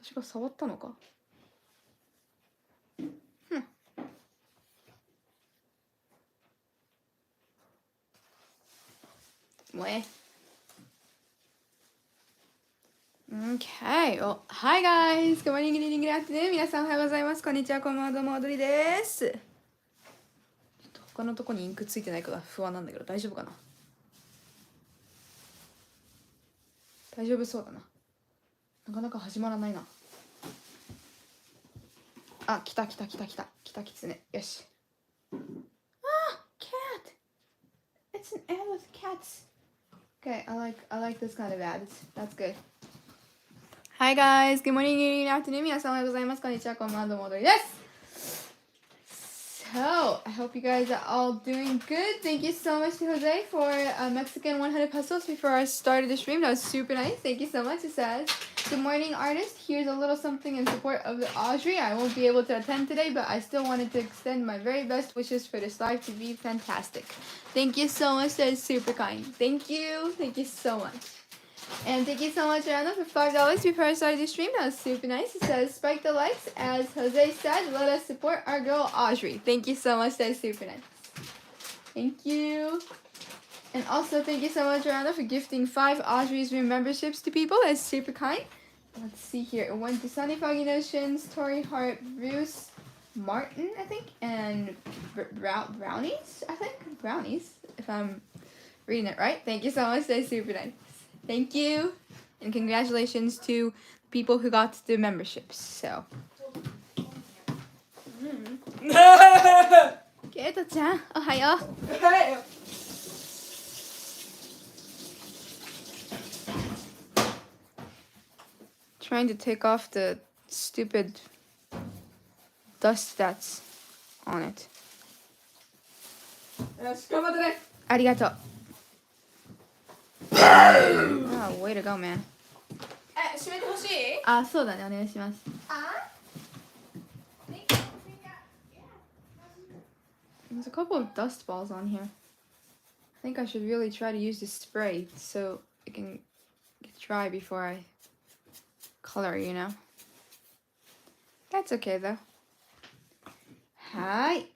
私が触ったのか。もうOkay. Well, hi guys. Good morning, good evening, good afternoon. 皆さんおはようございます。こんにちは。こんばんは。どうも、おどりです。ちょっと他のとこにインクついてないから不安なんだけど、大丈夫かな？大丈夫そうだな。なかなか始まらないな。あ、来た来た来た来た。来たきつね。よし。あ、cat! It's an ad with cats. Okay, I like this kind of ads. That's good. Hi guys, good morning, good evening, afternoon. 皆さんおはようございます。こんにちは、こんばんは、どうも、おどりです。So, I hope you guys are all doing good. Thank you so much to Jose for Mexican 100 pesos before I started the stream. That was super nice. Thank you so much. It says, good morning, artist. Here's a little something in support of the Audrey. I won't be able to attend today, but I still wanted to extend my very best wishes for this live to be fantastic. Thank you so much. That is super kind. Thank you. Thank you so much. And thank you so much, Anna, for $5 before I started the stream. That was super nice. It says, spike the likes. As Jose said, let us support our girl, Audrey. Thank you so much. That is super nice. Thank you. And also, thank you so much, Anna, for gifting 5 Audrey's room memberships to people. That's super kind. Let's see here. It went to Sunny Foggy Notions, Tori Hart, Bruce, Martin, I think, and Brownies, I think. Brownies, if I'm reading it right. Thank you so much. That's super nice. Thank you, and congratulations to people who got the memberships. So, Keito-chan, ohayo. Trying to take off the stupid dust that's on it. よし、頑張ってね。Arigato. Oh, way to go, man. 閉めてほしい？あ、そうだね、お願いします。There's a couple of dust balls on here. I think I should really try to use this spray so it can get dry before I color, you know? That's okay, though. Hi.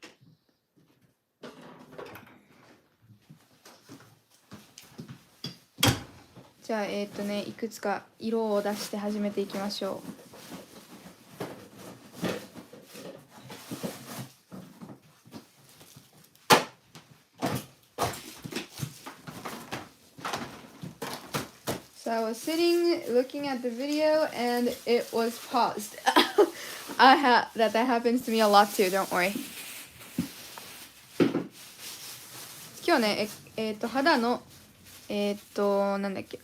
じゃあいくつか色を出して始めていきましょう。So I was sitting looking at the video and it was paused. That happens to me a lot too, don't worry. 今日ね、肌のなんだっけ、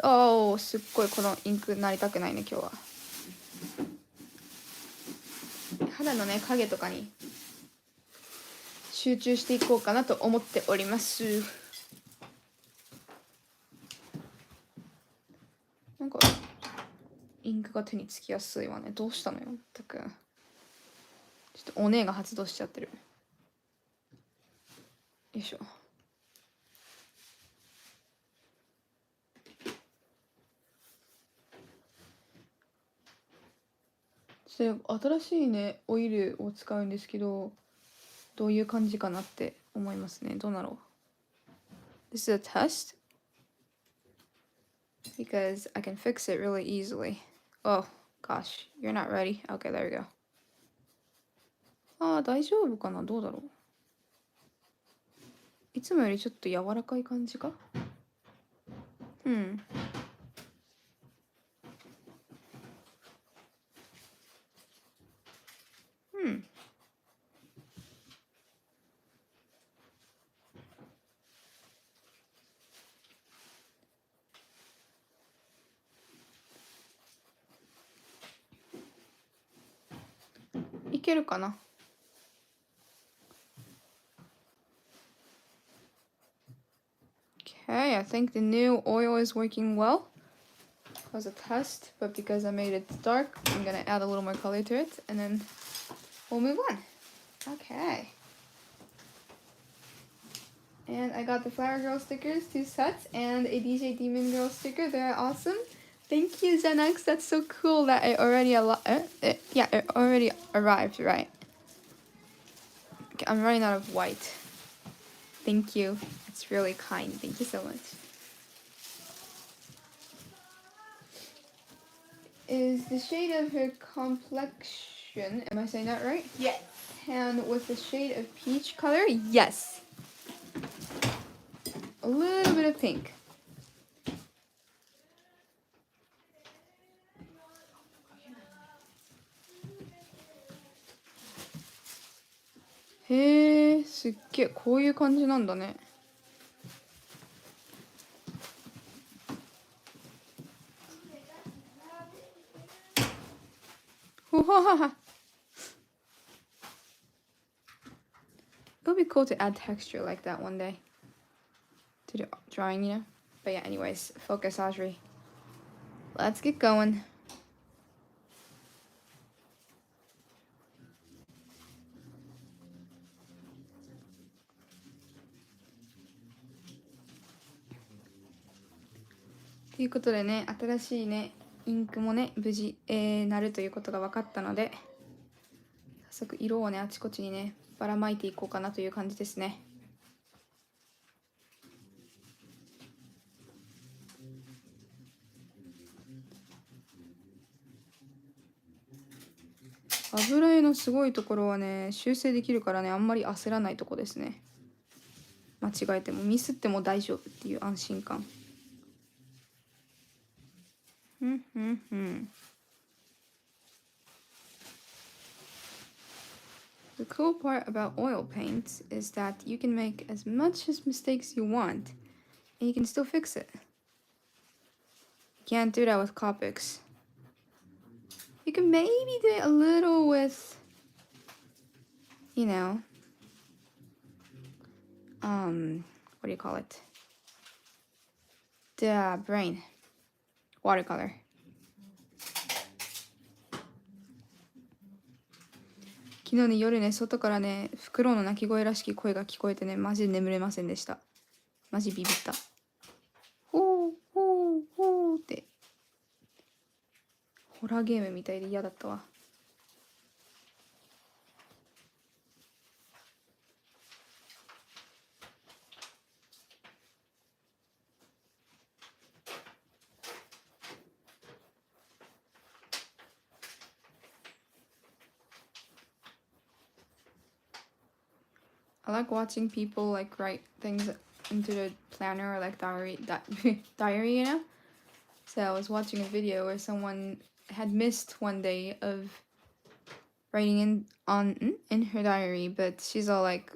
すっごいこのインクなりたくないね、今日は。肌のね、影とかに集中していこうかなと思っております。なんか、インクが手につきやすいわね。どうしたのよ、たくん。ちょっとお姉が発動しちゃってる。よいしょ。新しいねオイルを使うんですけど、どういう感じかなって思いますね。どうなろう。This is a test because I can fix it really easily. Oh gosh, you're not ready. Okay, there we go. 大丈夫かな、どうだろう。いつもよりちょっと柔らかい感じか。いけるかな。Okay, I think the new oil is working well. It was a test, but because I made it dark, I'm gonna add a little more color to it, and then we'll move on. Okay. And I got the Flower Girl stickers, 2 sets, and a DJ Demon Girl sticker. They're awesome. Thank you, Zenax. That's so cool that it already it already arrived, right? Okay, I'm running out of white. Thank you. It's really kind. Thank you so much. Is the shade of her complexion, am I saying that right? Yes. And with the shade of peach color? Yes. A little bit of pink. Hey, すっげえこういう感じなんだね。It would be cool to add texture like that one day to the drawing, you know? But yeah, anyways, focus, Audrey. Let's get going.ということでね、新しいね、インクもね、無事、なるということが分かったので、早速色をね、あちこちにね、ばらまいていこうかなという感じですね。油絵のすごいところはね、修正できるからね、あんまり焦らないとこですね。間違えてもミスっても大丈夫っていう安心感。The cool part about oil paints is that you can make as much as mistakes you want, and you can still fix it. You can't do that with Copics. You can maybe do it a little with, you know, what do you call it? The brain. Watercolor. 昨日ね、夜ね、外からね、フクロウの鳴き声らしき声が聞こえてね、マジで眠れませんでした。マジビビった。ほうほうほうって。ホラーゲームみたいで嫌だったわ。I like watching people like write things into the planner or like diary, diary, you know? So I was watching a video where someone had missed one day of writing in her diary, but she's all like,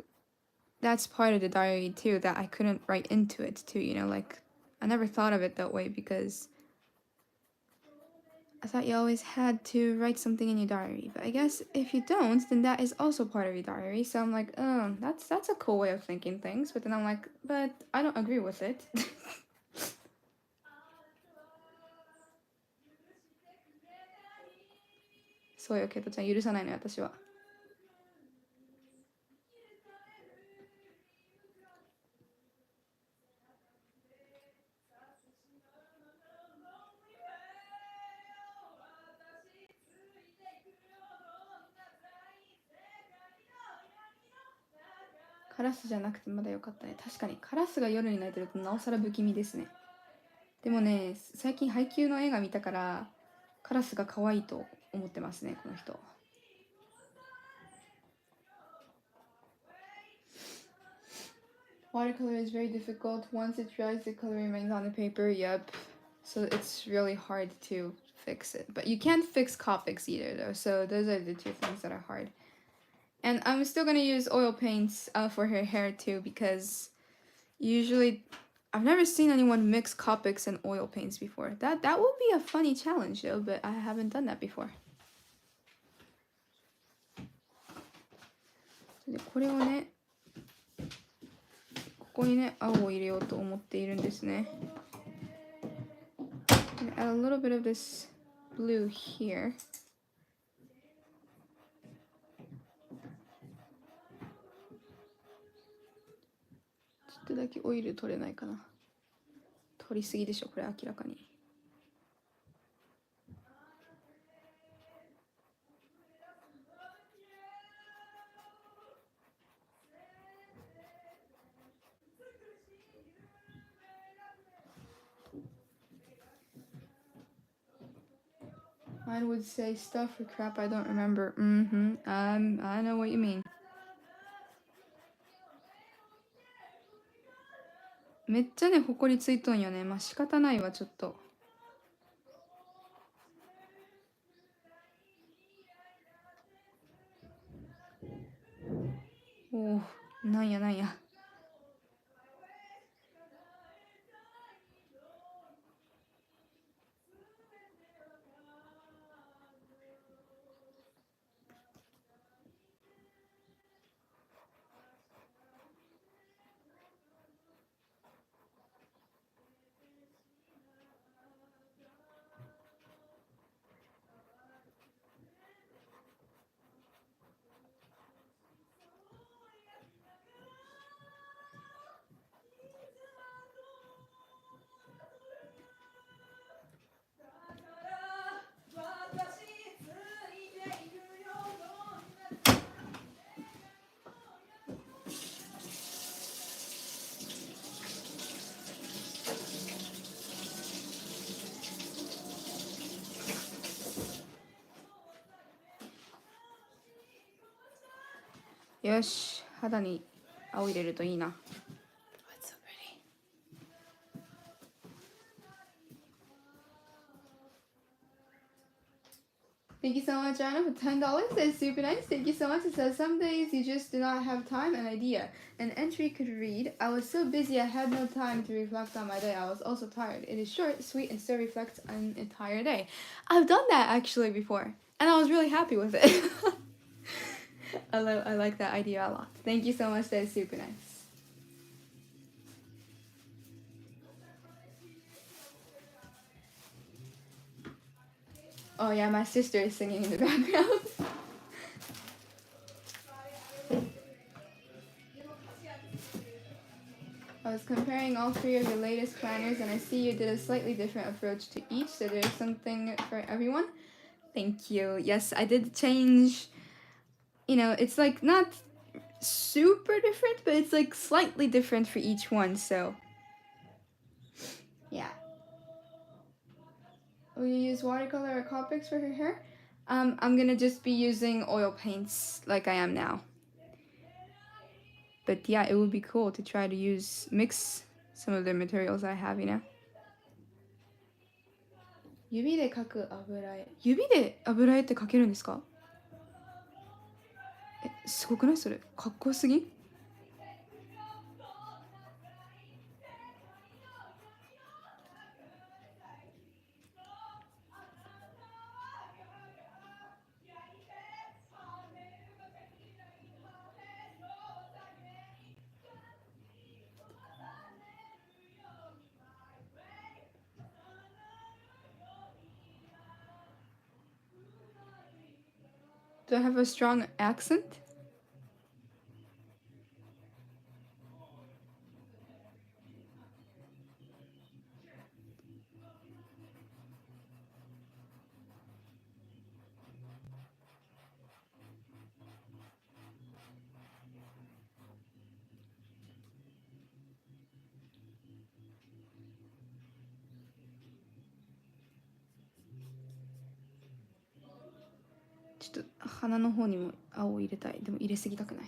that's part of the diary too, that I couldn't write into it too, you know? Like, I never thought of it that way because I thought you always had to write something in your diary, but I guess if you don't, then that is also part of your diary. So I'm like, oh, that's a cool way of thinking things. But then I'm like, but I don't agree with it. そうよ、ケトちゃん許さないのよ、私は。カラスじゃなくてまだよかったね。確かにカラスが夜に鳴いてるとなおさら不気味ですね。でもね、最近配給の映画見たからカラスが可愛いと思ってますね、この人。Watercolor is very difficult. Once it dries, the color remains on the paper. Yep. So it's really hard to fix it. But you can't fix Copics either, though. So those are the two things that are hard. And I'm still gonna use oil paints for her hair too, because usually I've never seen anyone mix Copics and oil paints before. That would be a funny challenge though, but I haven't done that before. でこれをね、ここにね、青を入れようと思っているんですね。Add a little bit of this blue here. ちょっとだけオイル取れないかな。取りすぎでしょ、これ明らかに。Mine would say stuff or crap I don't remember. I know what you mean. めっちゃね、ほこりついとんよね。まあ仕方ないわ、ちょっと。おお、なんやなんや。よし、肌に青入れるといいな。It's so pretty. Thank you so much, Anna, for $10. That's super nice. Thank you so much. It says, some days you just do not have time and idea. An entry could read, I was so busy I had no time to reflect on my day. I was also tired. It is short, sweet, and still reflects an entire day. I've done that actually before, and I was really happy with it. I like that idea a lot. Thank you so much. That is super nice. Oh yeah, my sister is singing in the background. I was comparing all three of your latest planners and I see you did a slightly different approach to each, so there's something for everyone. Thank you. Yes, I did change, you know, it's like not super different, but it's like slightly different for each one, so yeah. Will you use watercolor or Copics for her hair? I'm gonna just be using oil paints like I am now. But yeah, it would be cool to try to mix some of the materials I have, you know? 指で描く油絵。指で油絵って描けるんですか？え、すごくないそれ？かっこよすぎん？ Do I have a strong accent?ちょっと鼻の方にも青を入れたい。でも入れすぎたくない。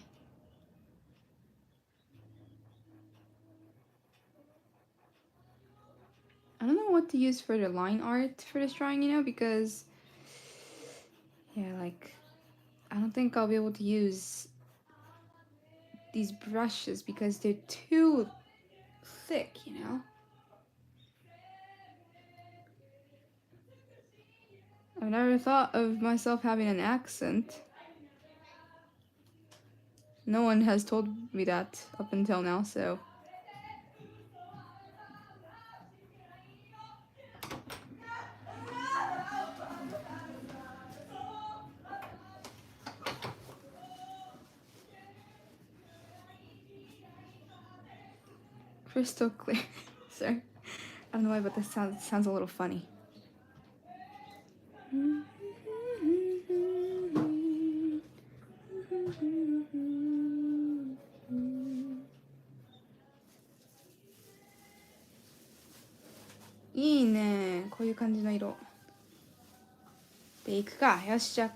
I don't know what to use for the line art for this drawing, you know, because yeah, like I don't think I'll be able to use these brushes because they're too thick, you know. I've never thought of myself having an accent. No one has told me that up until now, so. Crystal clear. Sorry. I don't know why, but this sounds a little funny. Iいね。こういう感じの色。でいくか。よし、じゃあ、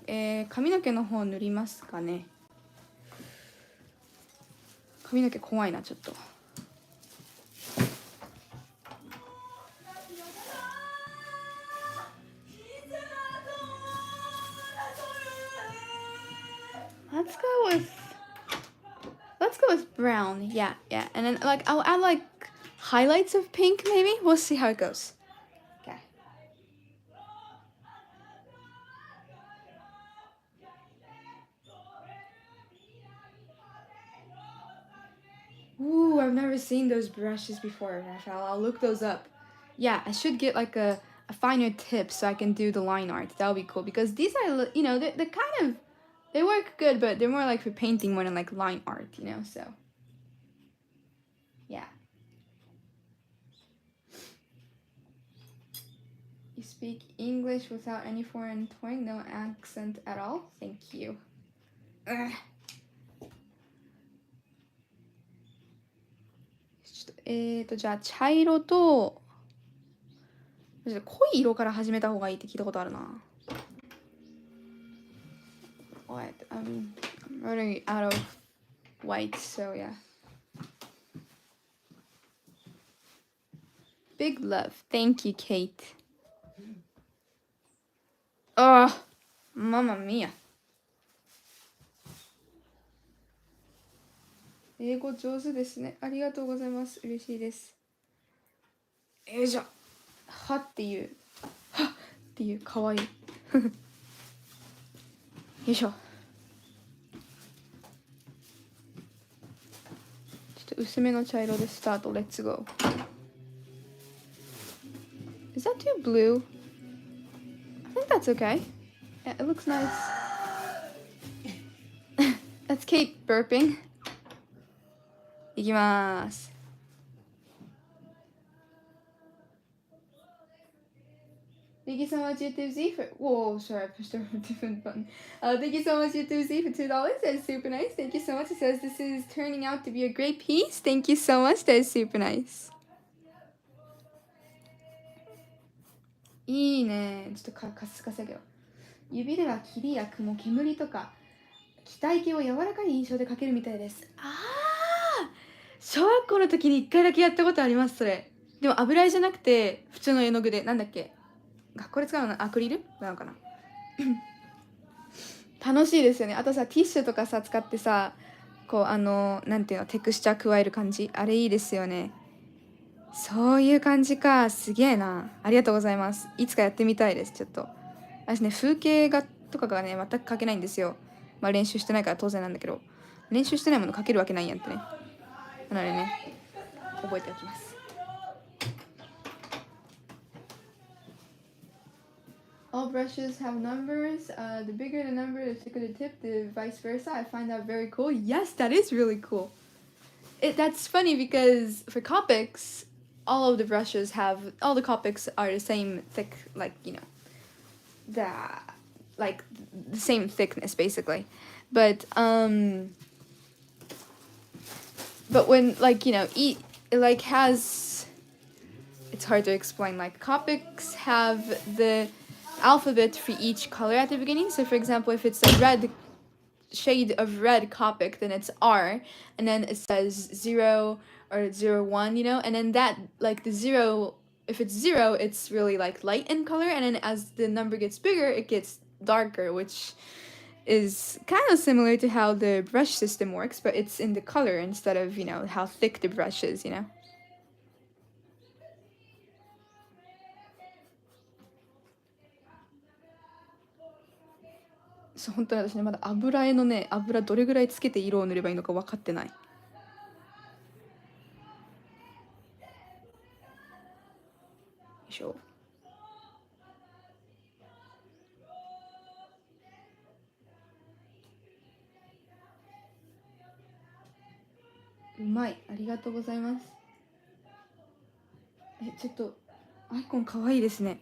髪の毛の方塗りますかね。髪の毛怖いな、ちょっと。Let's go with let's go with brown. Yeah, yeah. And then like I'll add like highlights of pink maybe. We'll see how it goes. Okay. Ooh, I've never seen those brushes before, Raphael. I'll look those up. Yeah, I should get like a finer tip so I can do the line art. That would be cool because these are, you know, they're kind of, they work good, but they're more like for painting more than like line art, you know, so. Yeah. You speak English without any foreign twang, no accent at all? Thank you. Ugh. じゃあ茶色と濃い色から始めた方がいいって聞いたことあるな。What? I'm running out of white, so yeah. Big love. Thank you, Kate. Oh, Mamma mia. 英語上手ですね。ありがとうございます。嬉しいです。よいしょ。はっていう。はっていう。かわいい。よいしょ。ちょっと薄めの茶色でスタート。Let's go. Is that too blue? I think that's okay. Yeah, it looks nice. That's Kate burping. いきます。Thank you so much, YouTube Z for. Whoa, sorry, I pushed over a different button. Thank you so much, YouTube Z for $2. That's super nice. Thank you so much. It says this is turning out to be a great piece. Thank you so much. That is super nice. いいね。ちょっとかすかせだけど。指では霧や雲、煙とか気体系を柔らかい印象で描けるみたいです。ああ、小学校の時に1回だけやったことあります。それでも油絵じゃなくて普通の絵の具で、なんだっけ、学校で使うのアクリルなのかな。楽しいですよね。あとさ、ティッシュとかさ使ってさ、こうなんていうの、テクスチャー加える感じ、あれいいですよね。そういう感じか。すげえな。ありがとうございます。いつかやってみたいです。ちょっと私ね、風景画とかがね全く描けないんですよ。まあ練習してないから当然なんだけど、練習してないもの描けるわけないやんってね。なのでね、覚えておきます。All brushes have numbers. The bigger the number, the thicker the tip, the vice versa. I find that very cool. Yes, that is really cool. That's funny because for Copics, all of the brushes have, all the Copics are the same thick, like, you know, the same thickness basically. But when, like, you know, it like has, it's hard to explain. Like Copics have the alphabet for each color at the beginning. So for example, if it's a red shade of red Copic, then it's R, and then it says 0 or 01, you know, and then that, like, the 0, if it's 0, it's really like light in color, and then as the number gets bigger, it gets darker, which is kind of similar to how the brush system works, but it's in the color instead of, you know, how thick the brush is, you know. そう、本当に私ね、まだ油絵のね、油どれぐらいつけて色を塗ればいいのか分かってない。よいしょ。うまい。ありがとうございます。ちょっとアイコンかわいいですね。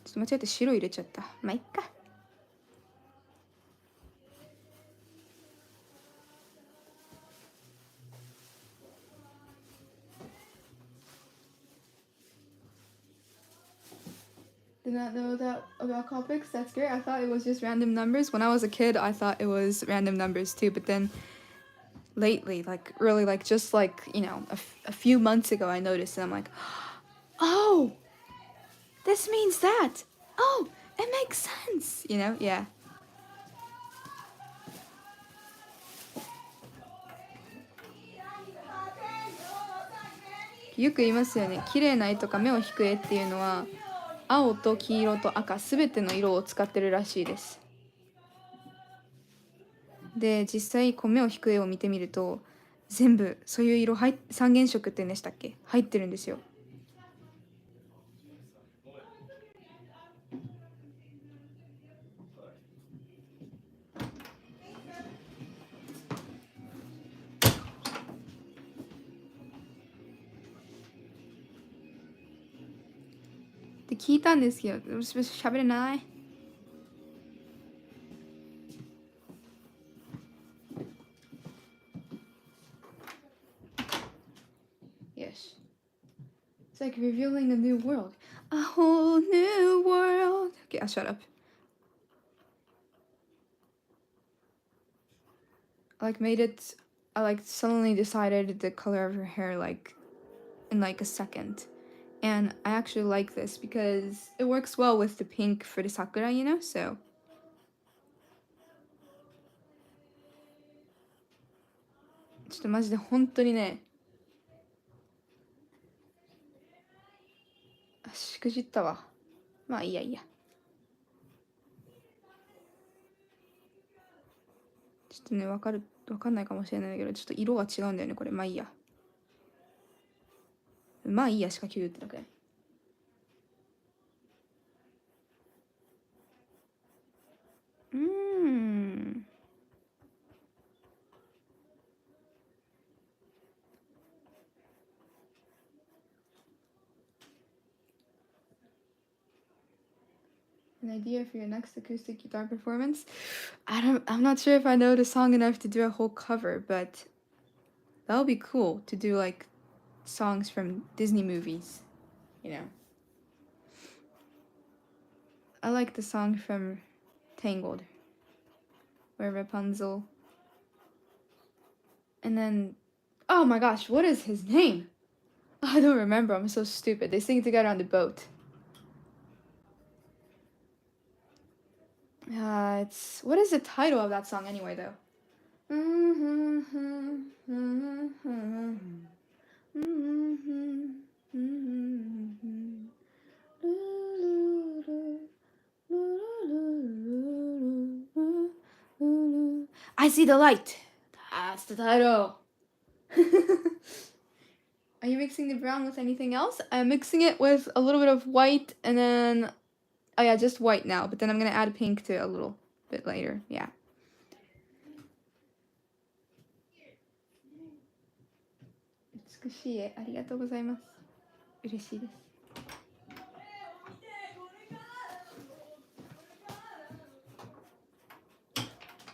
ちょっと間違えて白入れちゃった。まあいっか。Did not know that about Copics. That's great. I thought it was just random numbers. When I was a kid, I thought it was random numbers too. But then lately, like really, like just like a few months ago, I noticed, and I'm like, oh, this means that. Oh, it makes sense. Yeah. よく言いますよね。綺麗な絵とか目を引く絵っていうのは青と黄色と赤すべての色を使ってるらしいです。で実際こう目を引く絵を見てみると全部そういう色三原色って言うんでしたっけ、入ってるんですよ。で聞いたんですけど喋れない。Yes. It's like revealing a new world. A whole new world. Okay, I'll shut up. I suddenly decided the color of her hair in a second. And I actually like this because it works well with the pink for the sakura, so. ちょっとマジで本当にね、しくじったわ。まあいいや。ちょっとね、わかんないかもしれないんだけど、ちょっと色が違うんだよね、これ。まあいいや。まあいいやしか言ってなくない。An idea for your next acoustic guitar performance? I'm not sure if I know the song enough to do a whole cover, but that would be cool to do like songs from Disney movies, I like the song from Tangled, where Rapunzel. And then, oh my gosh, what is his name? I don't remember, I'm so stupid. They sing together on the boat. What is the title of that song anyway, though? I see the light. That's the title. Are you mixing the brown with anything else? I'm mixing it with a little bit of white and then, oh yeah, just white now, but then I'm gonna add pink to it a little bit later, yeah. 美しい絵ありがとうございます。嬉しいです。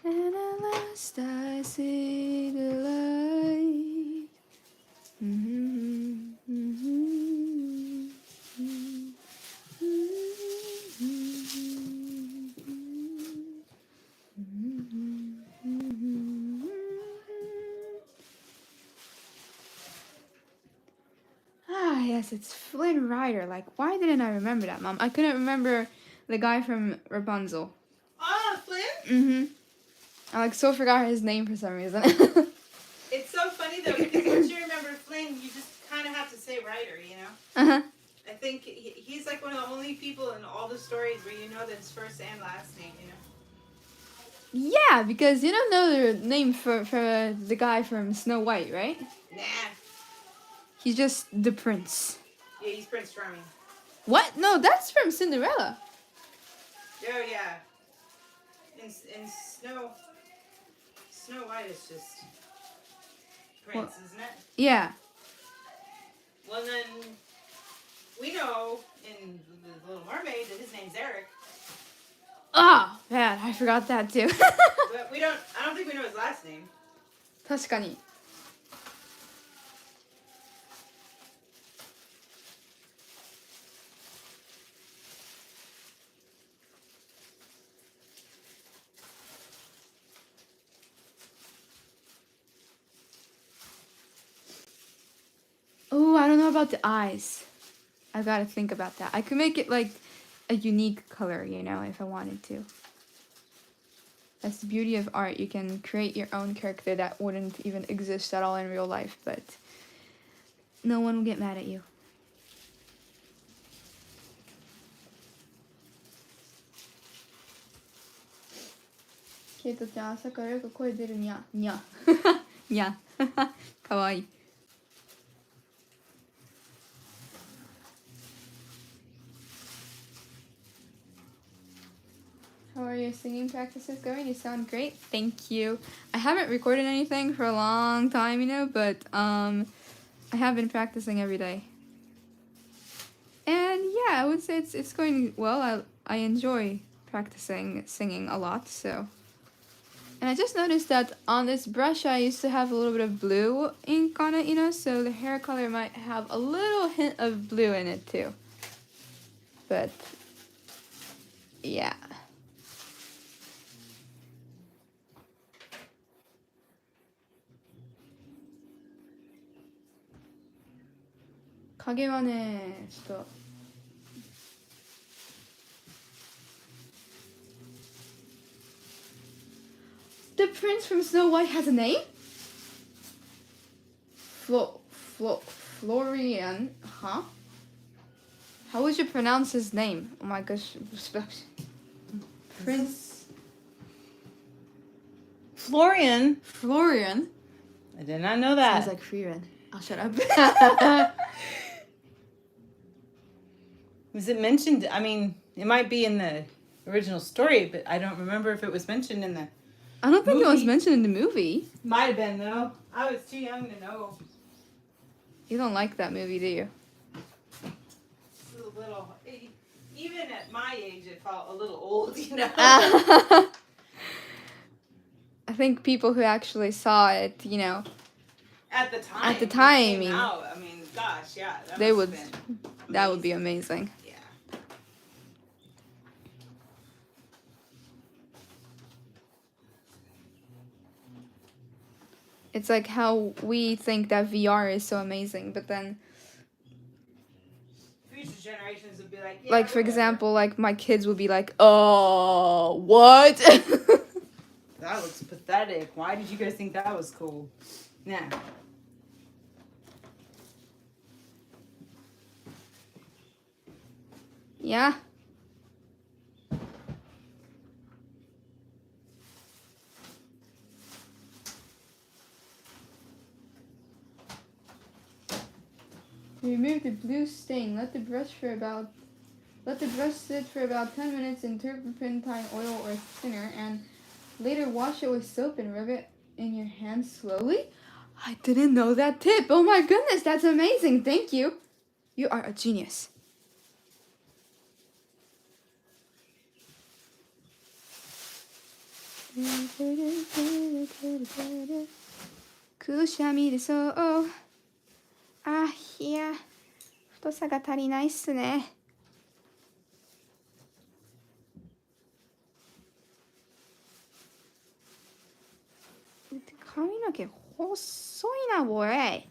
And at last I see the light. Ah, yes, it's Flynn Rider. Like, why didn't I remember that, Mom? I couldn't remember the guy from Rapunzel. Ah, Flynn? Mm-hmm. I so forgot his name for some reason. It's so funny though because once you remember Flynn, you just kind of have to say Ryder, Uh-huh. I think he's like one of the only people in all the stories where you know his first and last name, Yeah, because you don't know the name for the guy from Snow White, right? Nah. He's just the prince. Yeah, he's Prince Charming. What? No, that's from Cinderella. Oh yeah. In Snow White is just Prince, isn't it? Yeah. Well then, we know in The Little Mermaid that his name's Eric. Oh, man, I forgot that too. But I don't think we know his last name. 確かに。know about the eyes. I gotta think about that. I could make it like a unique color, you know, if I wanted to. That's the beauty of art. You can create your own character that wouldn't even exist at all in real life, but no one will get mad at you. Keito ちゃん、朝からよく声出るにゃ。にゃ。にゃ。かわいい。How are your singing practices going? You sound great. Thank you. I haven't recorded anything for a long time, you know, but I have been practicing every day. And yeah, I would say it's going well. I enjoy practicing singing a lot, so. And I just noticed that on this brush I used to have a little bit of blue ink on it, you know, so the hair color might have a little hint of blue in it too. But yeah. The prince from Snow White has a name? Florian, huh? How would you pronounce his name? Oh my gosh. Prince Florian. Florian? I did not know that. Sounds like Freeran. I'll shut up. Was it mentioned? I mean, it might be in the original story, but I don't remember if it was mentioned in the I don't think movie. it was mentioned in the movie. Might have been, though. I was too young to know. You don't like that movie, do you? It's a little... Even at my age, it felt a little old, you know? I think people who actually saw it, you know... At the time. At the time, it came out. I mean, gosh, yeah. That would be amazing. Yeah. It's like how we think that VR is so amazing, but then... Future generations would be like, yeah, like, for whatever. example, like, my kids would be like, oh, what? That looks pathetic. Why did you guys think that was cool? Nah. Yeah. Remove the blue stain. Let the brush sit for about 10 minutes in turpentine oil or thinner, and later wash it with soap and rub it in your hands slowly. I didn't know that tip. Oh my goodness, that's amazing. Thank you. You are a genius.くしゃみでそう。あ、いや、太さが足りないっすね。髪の毛細いな、ボイ。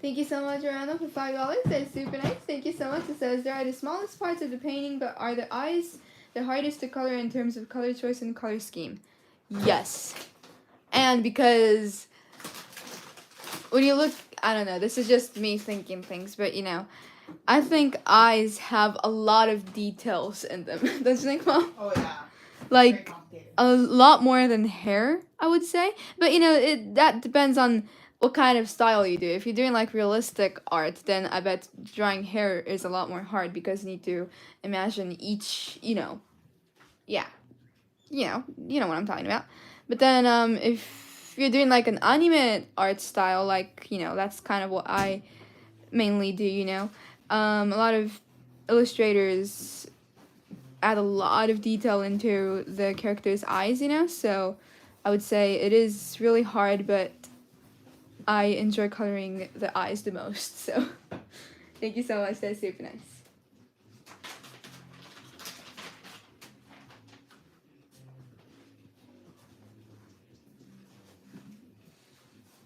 Thank you so much, Rana, for $5. That's super nice. Thank you so much. It says, there are the smallest parts of the painting, but are the eyes the hardest to color in terms of color choice and color scheme? Yes. And because when you look, I don't know, this is just me thinking things, but you know, I think eyes have a lot of details in them. Don't you think, Mom? Oh, yeah. Like, a lot more than hair, I would say. But, you know, that depends on what kind of style you do. If you're doing, like, realistic art, then I bet drawing hair is a lot more hard because you need to imagine each, you know, yeah. You know what I'm talking about. But then, if you're doing, like, an anime art style, like, you know, that's kind of what I mainly do, you know. A lot of illustrators add a lot of detail into the character's eyes, you know, so I would say it is really hard, but I enjoy coloring the eyes the most, so thank you so much. That's super nice.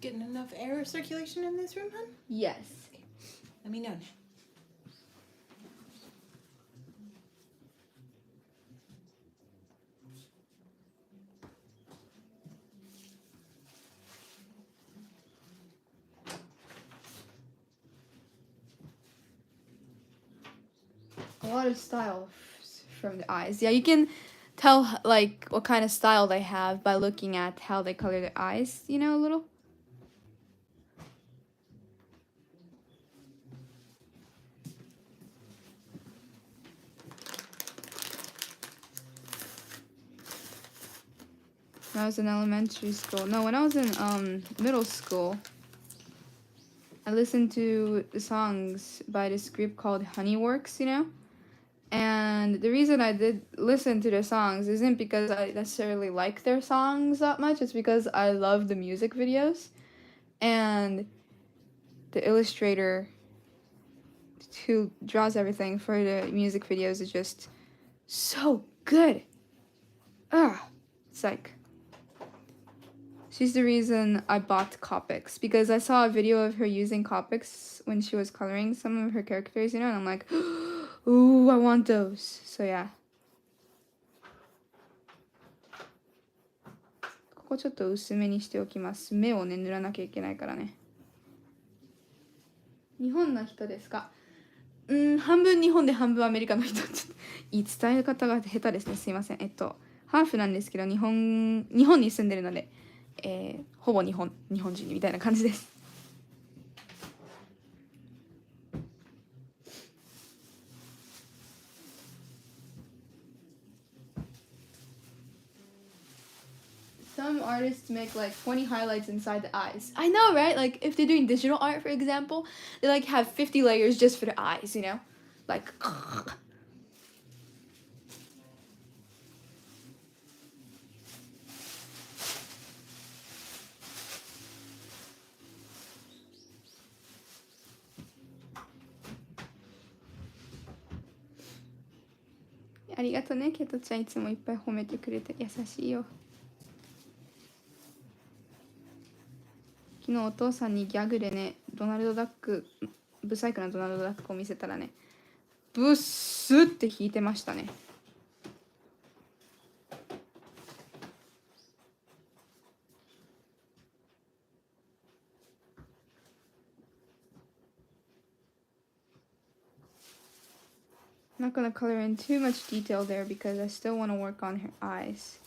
getting enough air circulation in this room, hon? Yes. Let me know. A lot of style from the eyes. Yeah, you can tell like what kind of style they have by looking at how they color their eyes, you know, a little. When I was in elementary school. No, when I was in middle school, I listened to the songs by this group called Honeyworks, you know? And the reason I did listen to their songs isn't because I necessarily like their songs that much, it's because I love the music videos. And the illustrator who draws everything for the music videos is just so good. It's like, she's the reason I bought Copics, because I saw a video of her using Copics when she was coloring some of her characters, you know, and I'm like, ooh, I want those. So yeah. ここちょっと薄めにしておきます。目をね、塗らなきゃいけないからね。日本の人ですか？半分日本で半分アメリカの人。言い伝え方が下手ですね。すいません。ハーフなんですけど、日本に住んでるので、ほぼ日本人みたいな感じです。Some artists make like 20 highlights inside the eyes. I know, right? Like if they're doing digital art, for example, they like have 50 layers just for the eyes, you know? Like, ありがとね、ケトちゃん、いつもいっぱい褒めてくれて優しいよ。昨日お父さんにギャグでね、ドナルドダック、ブサイクなドナルドダックを見せたらね、ブッスって弾いてましたね。I'm not gonna color in too much detail there because I still want to work on her eyes.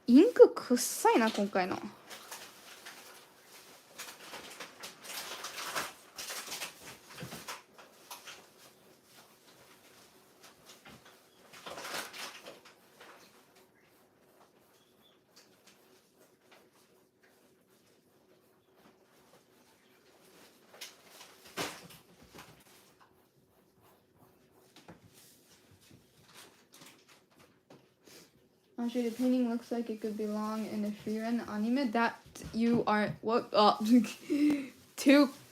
インクくっさいな、今回の。Actually, the painting looks like it could belong in the free-run anime. That you are what?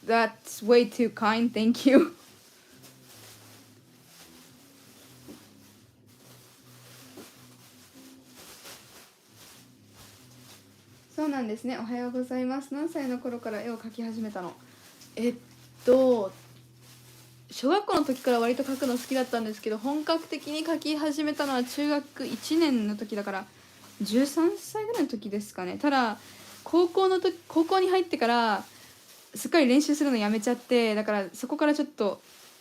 That's way too kind. Thank you. そうなんですね。おはようございます。何歳の頃から絵を描き始めたの？小学校の時から割と描くの好きだったんですけど、本格的に描き始めたのは中学1年の時だから13歳ぐらいの時ですかね。ただ高校に入ってからすっかり練習するのやめちゃって、だからそこからちょっと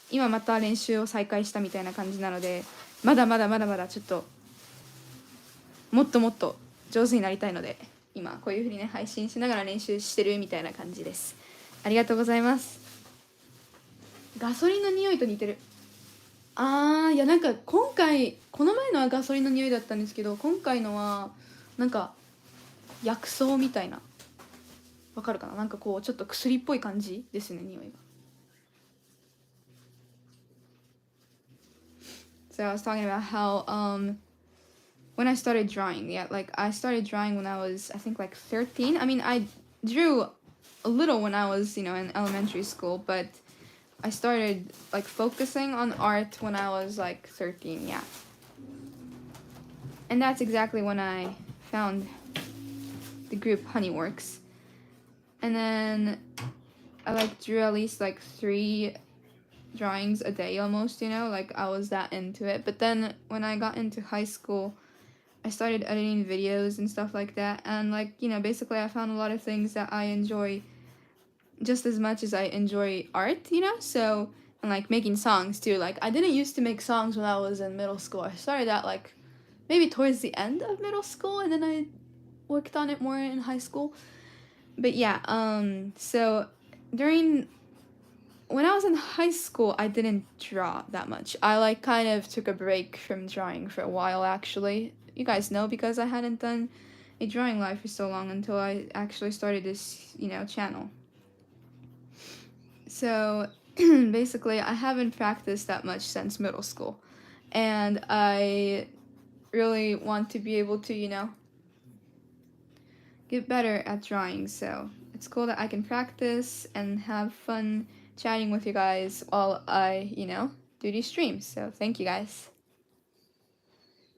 今また練習を再開したみたいな感じなので、まだまだちょっともっともっと上手になりたいので、今こういう風にね配信しながら練習してるみたいな感じです。ありがとうございます。ガソリンの匂いと似てる。いやなんかこの前のはガソリンの匂いだったんですけど、今回のはなんか薬草みたいな、わかるかな、なんかこうちょっと薬っぽい感じですね、匂いが。So I was talking about how when I started drawing, yeah, like I started drawing when I was, I think, like 13. I mean, I drew a little when I was, in elementary school, but I started like focusing on art when I was like 13, yeah. And that's exactly when I found the group Honeyworks. And then I like drew at least like 3 drawings a day almost, like I was that into it. But then when I got into high school, I started editing videos and stuff like that, and like, basically I found a lot of things that I enjoy just as much as I enjoy art, so, and like making songs too. Like I didn't used to make songs when I was in middle school. I started that like maybe towards the end of middle school, and then I worked on it more in high school. But yeah, so when I was in high school, I didn't draw that much. I like kind of took a break from drawing for a while, actually. You guys know, because I hadn't done a drawing live for so long until I actually started this, channel. So basically, I haven't practiced that much since middle school. And I really want to be able to, get better at drawing. So it's cool that I can practice and have fun chatting with you guys while I, do these streams. So thank you guys.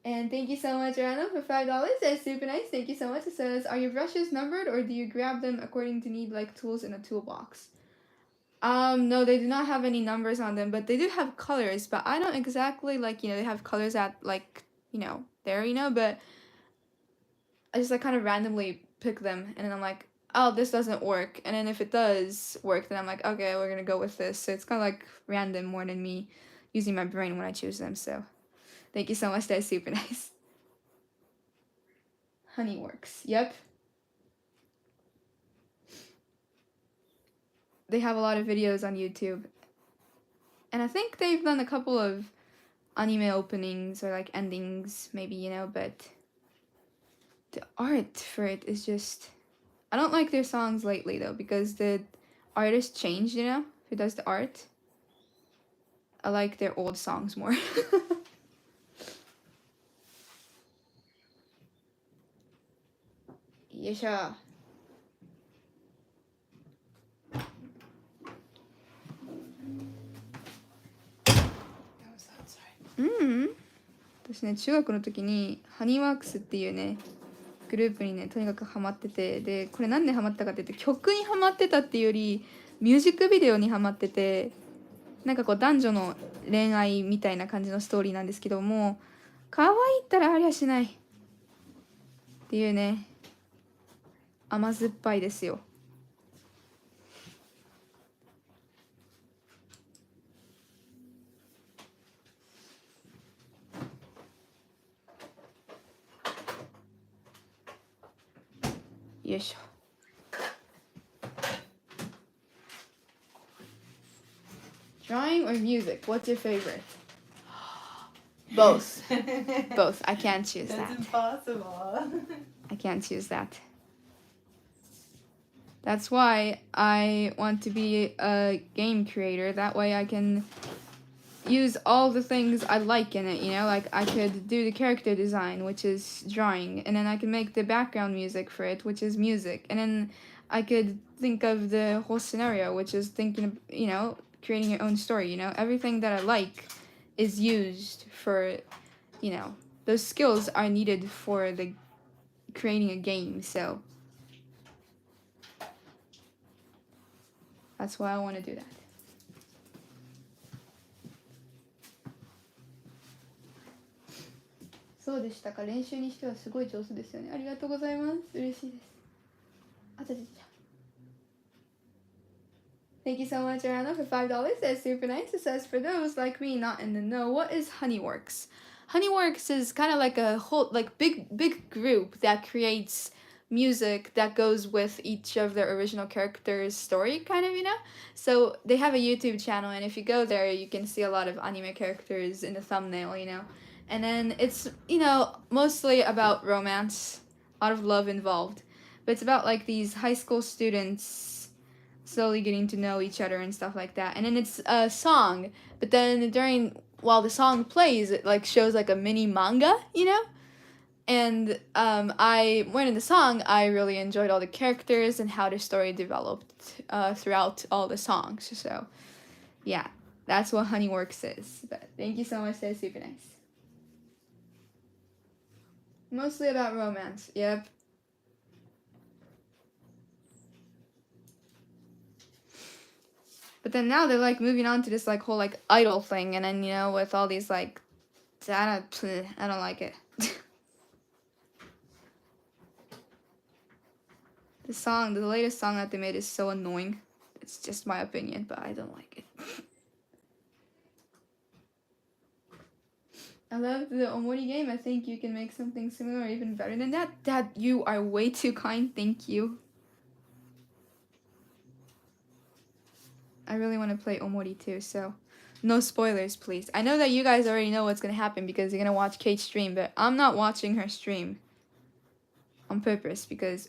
And thank you so much, Rana, for $5. That's super nice. Thank you so much. It says, are your brushes numbered, or do you grab them according to need, like tools in a toolbox? No, they do not have any numbers on them, but they do have colors. But I don't exactly like, they have colors at like, there, but I just like kind of randomly pick them, and then I'm like, oh, this doesn't work. And then if it does work, then I'm like, okay, we're gonna go with this. So it's kind of like random more than me using my brain when I choose them. So thank you so much. That's super nice. Honeyworks. Yep. They have a lot of videos on YouTube. And I think they've done a couple of anime openings or like endings, maybe, but the art for it is just... I don't like their songs lately, though, because the artist changed, who does the art. I like their old songs more. Yesha.私ね、中学の時にハニーワークスっていうねグループにねとにかくハマってて、でこれ何でハマったかって言って、曲にハマってたっていうよりミュージックビデオにハマってて、なんかこう男女の恋愛みたいな感じのストーリーなんですけども、可愛いったらありゃしないっていうね、甘酸っぱいですよ。よいしょ。Drawing or music? What's your favorite? Both. Both. I can't choose that. That's impossible. I can't choose that. That's why I want to be a game creator. That way I can use all the things I like in it, like I could do the character design, which is drawing, and then I can make the background music for it, which is music, and then I could think of the whole scenario, which is thinking of, creating your own story, everything that I like is used for, those skills are needed for the creating a game, so that's why I want to do that. So でしたか。練習にしてはすごい上手ですよね。ありがとうございます。嬉しいです。あちゃちゃちゃ。Thank you so much, Arana, for $5. That's super nice. It says, for those like me not in the know, what is Honeyworks? Honeyworks is kind of like a whole, like big group that creates music that goes with each of their original characters' story, kind of, So they have a YouTube channel, and if you go there, you can see a lot of anime characters in the thumbnail, And then it's, mostly about romance, a lot of love involved. But it's about like these high school students slowly getting to know each other and stuff like that. And then it's a song, but then during while the song plays, it like shows like a mini manga, you know? And when in the song, I really enjoyed all the characters and how the story developed throughout all the songs. So, yeah, that's what Honeyworks is. But thank you so much, that's super nice. Mostly about romance, yep. But then now they're like moving on to this like whole like idol thing, and then with all these like, I don't like it. The latest song that they made is so annoying. It's just my opinion, but I don't like it. I love the Omori game. I think you can make something similar or even better than that. Dad, you are way too kind. Thank you. I really want to play Omori too, so no spoilers, please. I know that you guys already know what's going to happen because you're going to watch Kate's stream, but I'm not watching her stream on purpose because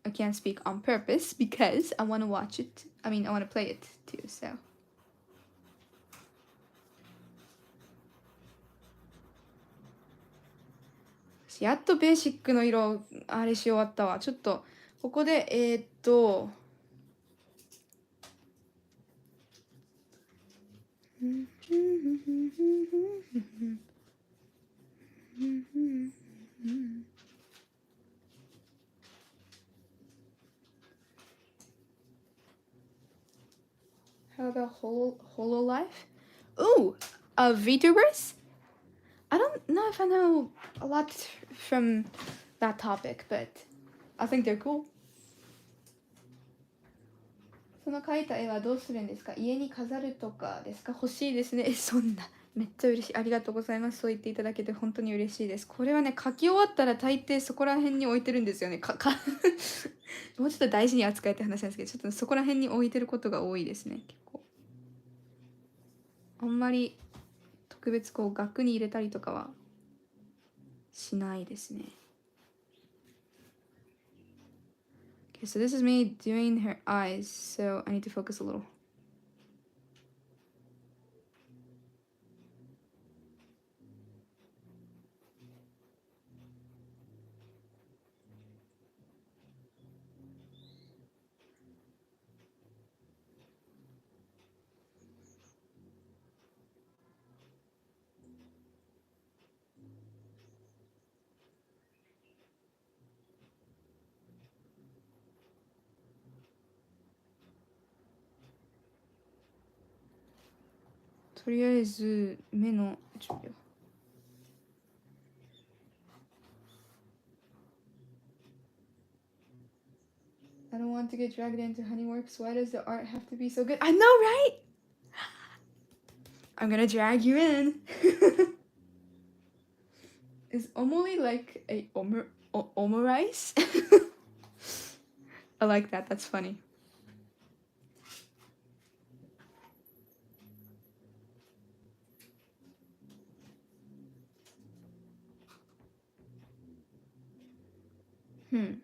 I can't speak on purpose because I want to watch it. I mean, I want to play it too, so. やっとベーシックの色あれし終わったわ。ちょっとここでHow about Hololive? Ooh, VTubers? I don't know if I know a lot from that topic, but I think they're cool. その描いた絵はどうするんですか？家に飾るとかですか？欲しいですね。そんな。めっちゃ嬉しい。ありがとうございます。そう言っていただけて本当に嬉しいです。これはね、描き終わったら大抵そこら辺に置いてるんですよね。もうちょっと大事に扱いって話なんですけど、ちょっとそこら辺に置いてることが多いですね。結構。あんまり特別こう額に入れたりとかはしないですね。Okay, so this is me doing her eyes, so I need to focus a little. Toりあえず目の準備を。I don't want to get dragged into Honeyworks. Why does the art have to be so good? I know, right? I'm gonna drag you in. Is omori like a omorice? I like that. That's funny. Hmm.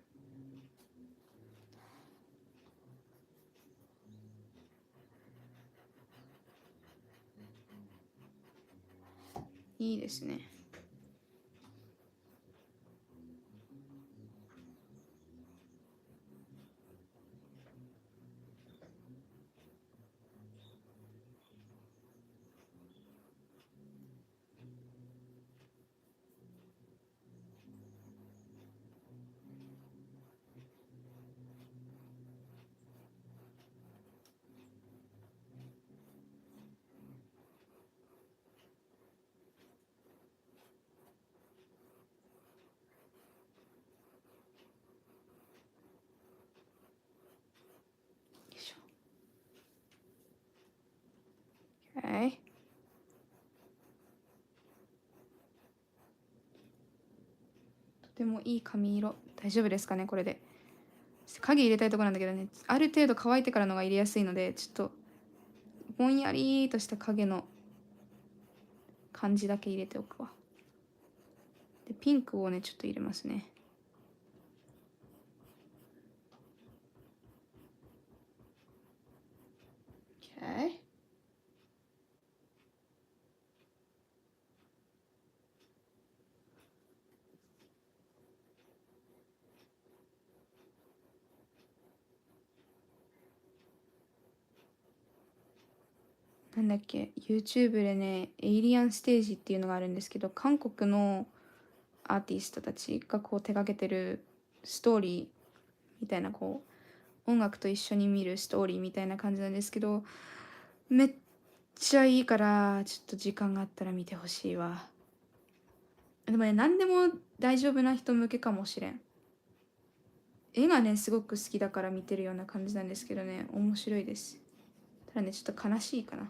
いいですね。Okay. とてもいい髪色。大丈夫ですかねこれで。影入れたいとこなんだけどね。ある程度乾いてからのが入れやすいので、ちょっとぼんやりとした影の感じだけ入れておくわ。で、ピンクをね、ちょっと入れますね。Okay. なんだっけ、YouTube でね、エイリアンステージっていうのがあるんですけど、韓国のアーティストたちがこう手掛けてるストーリーみたいな、こう音楽と一緒に見るストーリーみたいな感じなんですけど、めっちゃいいからちょっと時間があったら見てほしいわ。でもね、何でも大丈夫な人向けかもしれん。絵がねすごく好きだから見てるような感じなんですけどね、面白いです。ただね、ちょっと悲しいかな。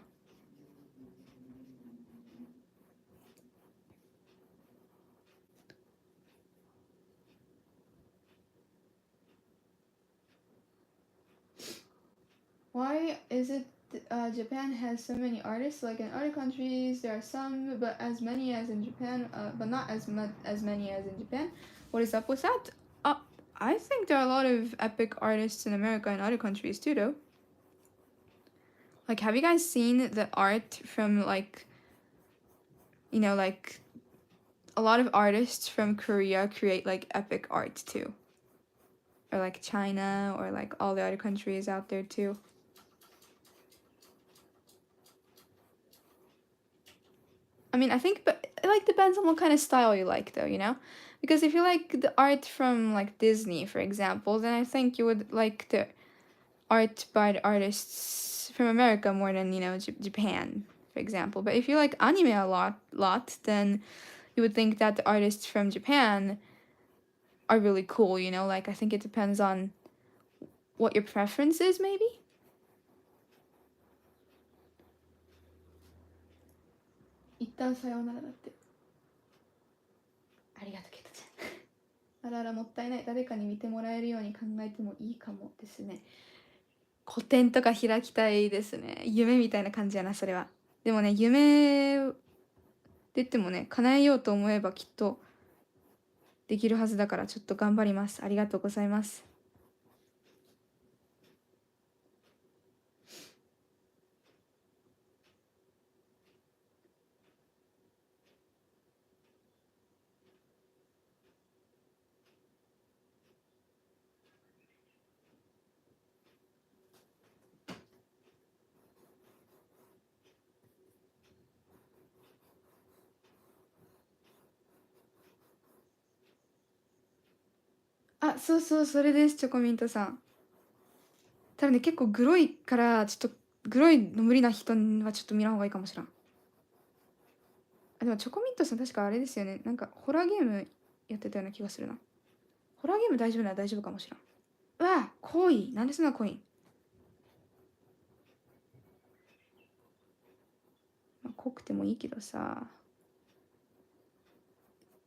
Why is it Japan has so many artists? Like in other countries, there are some, but as many as in Japan, but not as much as many as in Japan. What is up with that? Uh, I think there are a lot of epic artists in America and other countries too, though. Like, have you guys seen the art from like, like a lot of artists from Korea create like epic art too, or like China, or like all the other countries out there too. I mean, I think, but it like depends on what kind of style you like, though, you know? Because if you like the art from like Disney, for example, then I think you would like the art by the artists from America more than, Japan, for example. But if you like anime a lot, then you would think that the artists from Japan are really cool, you know? Like, I think it depends on what your preference is, maybe? 一旦さようならだって。ありがとう、ケイトちゃん。あらあら、もったいない。誰かに見てもらえるように考えてもいいかもですね。個展とか開きたいですね。夢みたいな感じやな、それは。でもね、夢って言ってもね、叶えようと思えばきっとできるはずだから、ちょっと頑張ります。ありがとうございます。あ、そうそう、それです、チョコミントさん。ただね、結構グロいから、ちょっとグロいの無理な人はちょっと見ない方がいいかもしれん。あ、でもチョコミントさん確かあれですよね。なんかホラーゲームやってたような気がするな。ホラーゲーム大丈夫なら大丈夫かもしれん。うわ、濃い。なんでそんな濃いん？まあ、濃くてもいいけどさ。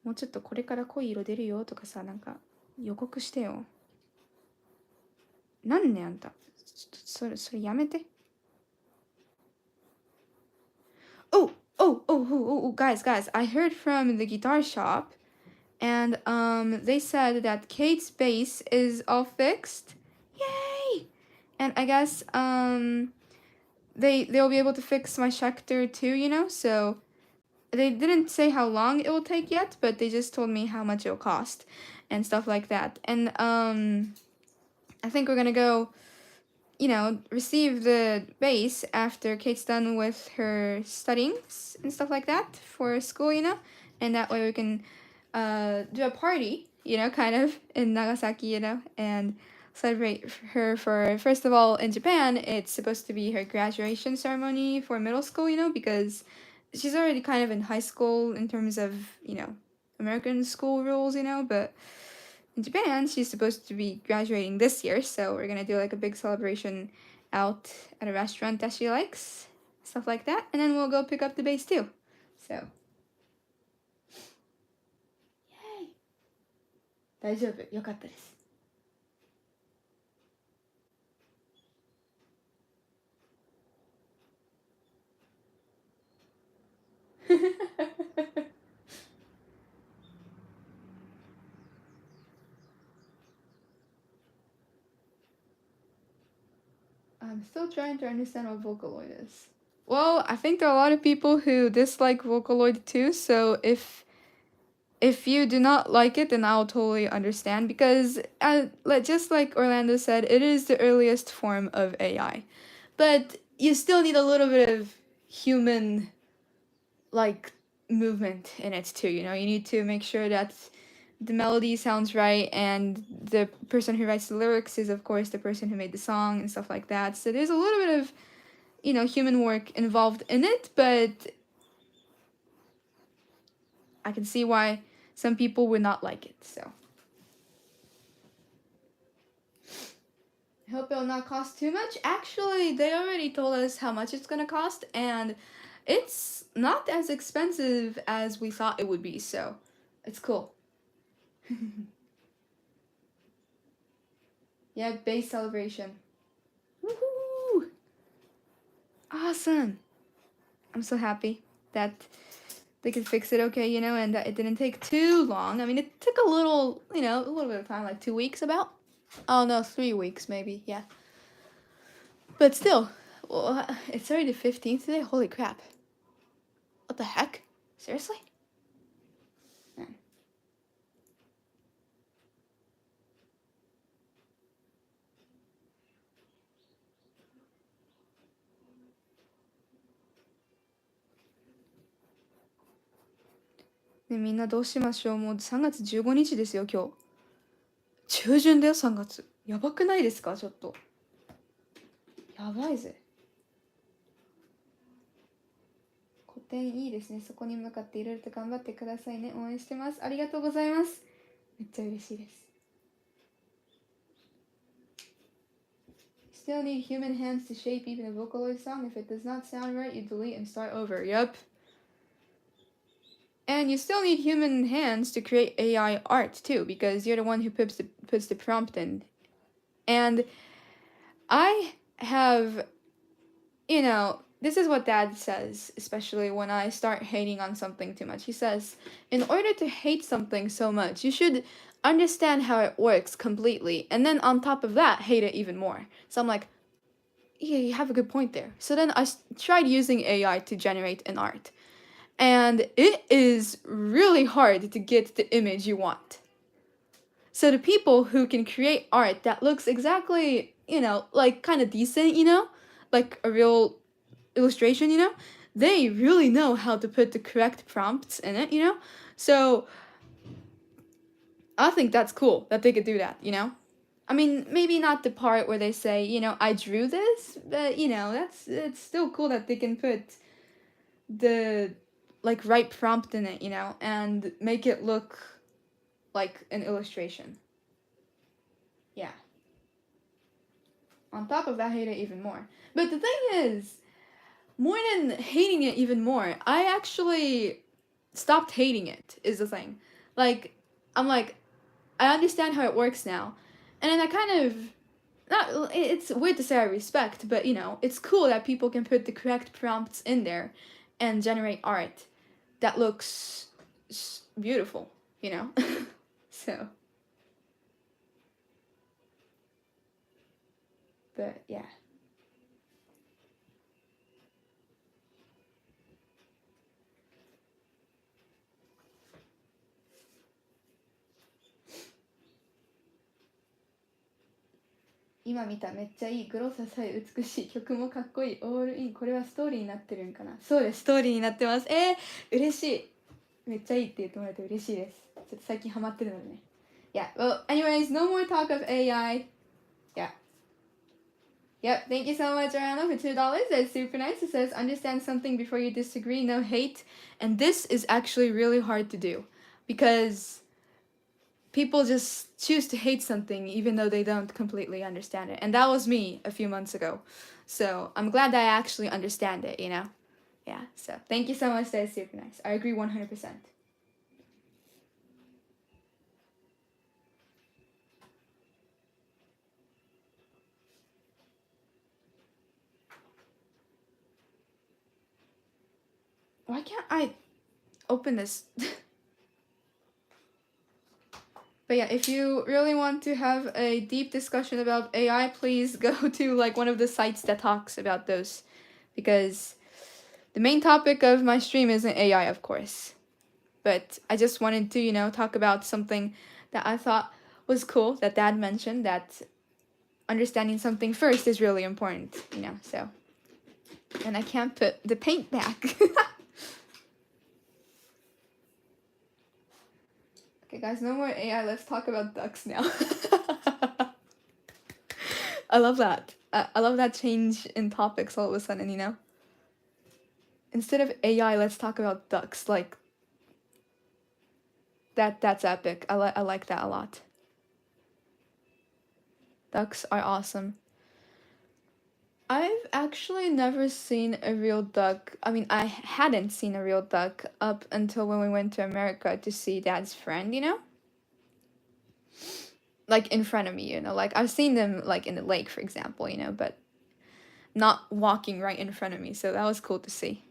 もうちょっとこれから濃い色出るよとかさ、なんか予告してよ。なんねあんた。ちょっとそれやめて。Oh, guys, I heard from the guitar shop, and they said that Kate's bass is all fixed. Yay! And I guess they'll be able to fix my Schecter too, you know. So they didn't say how long it will take yet, but they just told me how much it'll cost and stuff like that. And I think we're gonna go, receive the bass after Kate's done with her studyings and stuff like that for school, and that way we can do a party, kind of in Nagasaki, and celebrate her for, first of all, in Japan, it's supposed to be her graduation ceremony for middle school, because she's already kind of in high school in terms of, American school rules, but in Japan, she's supposed to be graduating this year, so we're gonna do like a big celebration out at a restaurant that she likes, stuff like that, and then we'll go pick up the bass too. So, yay! 大丈夫、よかったです。I'm still trying to understand what Vocaloid is. Well, I think there are a lot of people who dislike Vocaloid too, so if you do not like it, then I'll totally understand because, just like Orlando said, it is the earliest form of AI. But you still need a little bit of human like movement in it too. You need to make sure that the melody sounds right, and the person who writes the lyrics is of course the person who made the song and stuff like that. So there's a little bit of human work involved in it, but I can see why some people would not like it. So I hope it'll not cost too much. Actually, they already told us how much it's gonna cost, and it's not as expensive as we thought it would be, so it's cool. Yeah, base celebration. Woohoo! Awesome! I'm so happy that they could fix it okay, and that it didn't take too long. I mean, it took a little bit of time, like 2 weeks about. Oh no, 3 weeks maybe, yeah. But still, well, it's already the 15th today? Holy crap. What the heck? Seriously? Man.ね、みんなどうしましょう。もう3月15日ですよ、今日。中旬だよ、3月。やばくないですか、ちょっと。やばいぜ。古典いいですね。そこに向かっていろいろと頑張ってくださいね。応援してます。ありがとうございます。めっちゃ嬉しいです。Still need human hands to shape even a Vocaloid song. If it does not sound right, you delete and start over. Yep. And you still need human hands to create AI art too, because you're the one who puts the prompt in. And I have, this is what Dad says, especially when I start hating on something too much. He says, in order to hate something so much, you should understand how it works completely, and then on top of that, hate it even more. So I'm like, yeah, you have a good point there. So then I tried using AI to generate an art. And it is really hard to get the image you want. So the people who can create art that looks exactly, like kind of decent, like a real illustration, they really know how to put the correct prompts in it, So I think that's cool that they could do that, I mean, maybe not the part where they say, I drew this, but, it's still cool that they can put the like right prompt in it, and make it look like an illustration. Yeah. On top of that, I hate it even more. But the thing is, more than hating it even more, I actually stopped hating it, is the thing. Like, I'm like, I understand how it works now. And then I kind of, it's weird to say I respect, but, it's cool that people can put the correct prompts in there and generate art that looks beautiful, So. But, yeah. Now, 見ためっちゃいいグロささえ美しい曲もかっこいいオールインこれはストーリーになってるんかなそうですストーリーになってます嬉しいめっちゃいいって言ってもらえて嬉しいですちょっと最近ハマってるのでね Yeah, well, anyways, no more talk of AI. Yeah. Yep, thank you so much, Ariana, for $2. That's super nice. It says, understand something before you disagree, no hate. And this is actually really hard to do because people just choose to hate something even though they don't completely understand it. And that was me a few months ago. So I'm glad that I actually understand it, Yeah, so thank you so much. That is super nice. I agree 100%. Why can't I open this? But yeah, if you really want to have a deep discussion about AI, please go to like one of the sites that talks about those. Because the main topic of my stream isn't AI, of course. But I just wanted to, talk about something that I thought was cool that Dad mentioned, that understanding something first is really important, so. And I can't put the paint back. Okay, guys, no more AI. Let's talk about ducks now. I love that. I love that change in topics all of a sudden, you know? Instead of AI, let's talk about ducks. Like, that's epic. I like that a lot. Ducks are awesome. I've actually never seen a real duck. I mean, I hadn't seen a real duck up until when we went to America to see Dad's friend, you know? Like in front of me, you know? Like I've seen them like in the lake, for example, you know, but not walking right in front of me. So that was cool to see.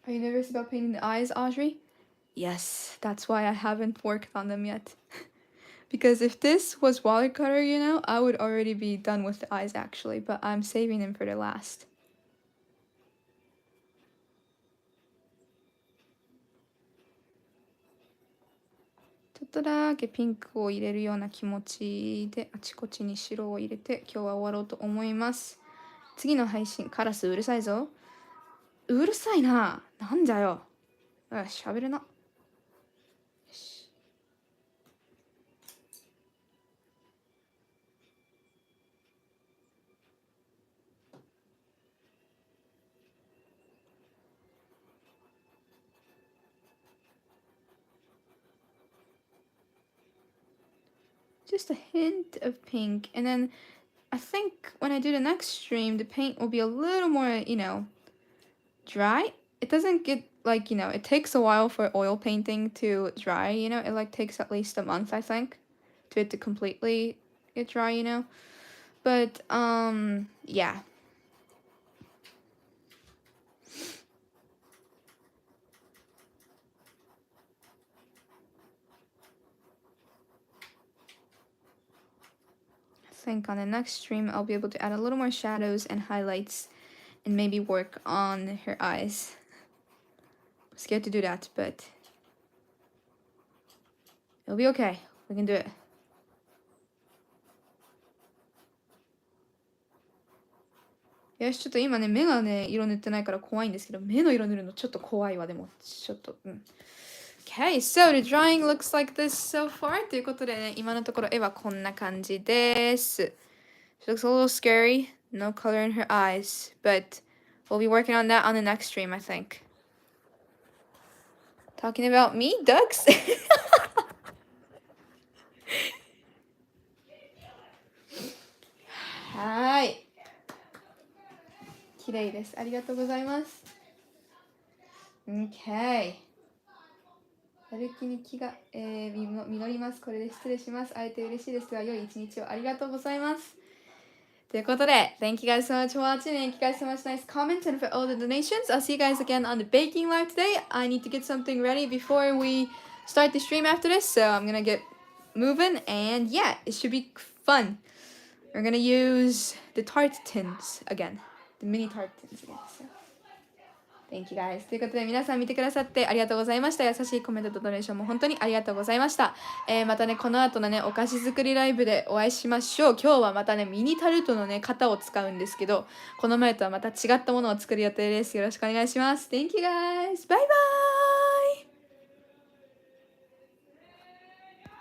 Are you nervous about painting the eyes, Audrey? Yes, that's why I haven't worked on them yet. Because if this was watercolor, you know, I would already be done with the eyes actually, but I'm saving them for the last. ちょっとだけピンクを入れるような気持ちであちこちに白を入れて今日は終わろうと思います。次の配信、カラスうるさいぞ。うるさいな。なんだよ。よし、喋るな。よし。Just a hint of pink, and then I think when I do the next stream, the paint will be a little more, you know, dry. It doesn't get like, you know, it takes a while for oil painting to dry, you know. It like takes at least a month, I think, to it to completely get dry, you know. But yeah. I think on the next stream I'll be able to add a little more shadows and highlights and maybe work on her eyes. I'm scared to do that, but it'll be okay. We can do it. Yes, ちょっと今ね、目がね、色塗ってないから怖いんですけど、目の色塗るのちょっと怖いわ、でも、ちょっと、Okay, so the drawing looks like this so far. ということでね、今のところ絵はこんな感じです。She looks a little scary. No color in her eyes. But we'll be working on that on the next stream, I think. Talking about me, ducks? はい。綺麗です。ありがとうございます。Okay. やる気に気が、実ります。これで失礼します。会えて嬉しいです。では、良い一日をありがとうございます。ということで、Thank you guys so much for watching. Thank you guys so much nice comments and for all the donations. I'll see you guys again on the baking live today. I need to get something ready before we start the stream after this. So I'm going to get moving. And yeah, it should be fun. We're going to use the tart tins again. The mini tart tins again. So.Thank you guys. ということで皆さん見てくださってありがとうございました。優しいコメントとドネーションも本当にありがとうございました。またね、この後のね、お菓子作りライブでお会いしましょう。今日はまたね、ミニタルトのね、型を使うんですけど、この前とはまた違ったものを作る予定です。よろしくお願いします。Thank you guys. バイバーイ